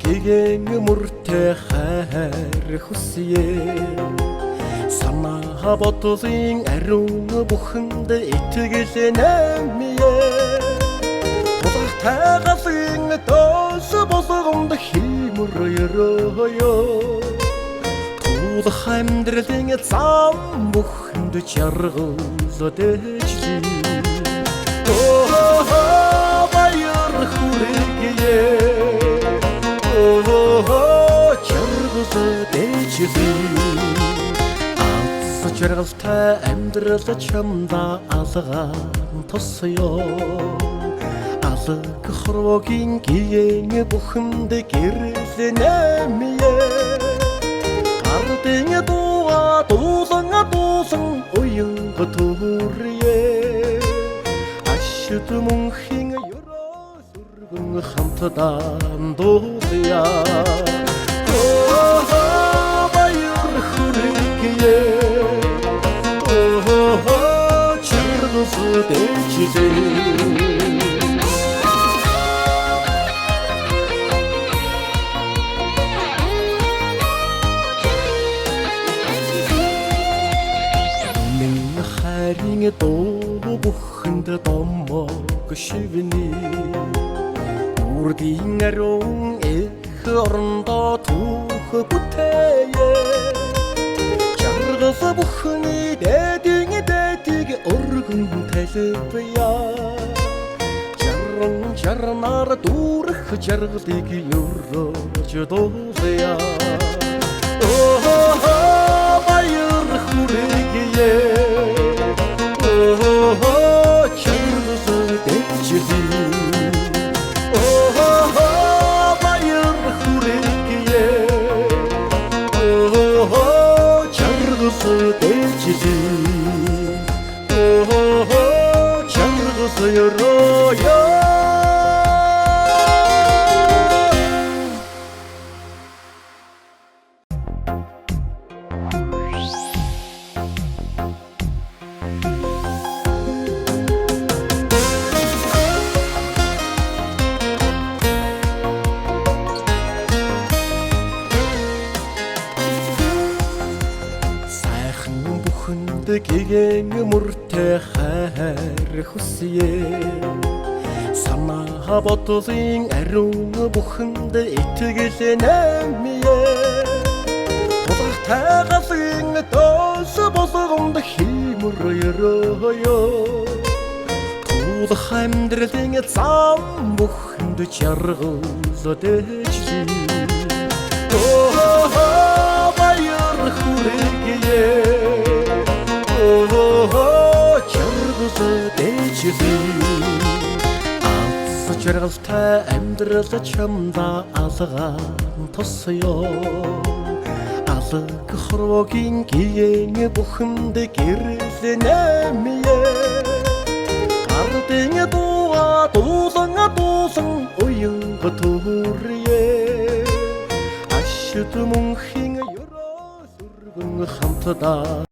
гэгэн мөртэй хайр хүсье санаа бодлын ариун бүхэнд итгэл нэмье тулгтайгалын доос болгонд химрёё тулах амьдралын зам бүхэнд жаргал дэжлээ баяр хүрээе жаргал дэжлээ жаргалтай амьдрал чамда алгаан тосё алг хорвогийн гэгэн бүхэнд гэрэл нэмье ардын дуулан уянг төрье ашид мөнхийн ёроо сүргэн хамтдаа дуулъя баяр хүрээе Нэн хайрын дуу бүхэнд домог шивни үрдийн ариун их орондоо түүх бүтээе жаргал бүхний дэдийн дэдийг өргөн талбая жарнаар дүүрэх жаргалыг өрөөж дуулъя баяр хүрээе жаргал дэжлээ баяр хүрээе жаргал дэжлээ жаргал ёроо гэгэн мөртэй хайр хүсье санаа бодлын ариун бүхэнд итгэл нэмье тулгтайгалын доос болгонд химрёё тулах амьдралын зам бүхэнд жаргал дэжлээ баяр хүрээе жаргалтай амьдрал чамда алгаан тосё алг хорвогийн гэгэн бүхэнд гэрэл нэмье ардын дуулан уянг төрье ашид мөнхийн ёроо сүргэн хамтдаа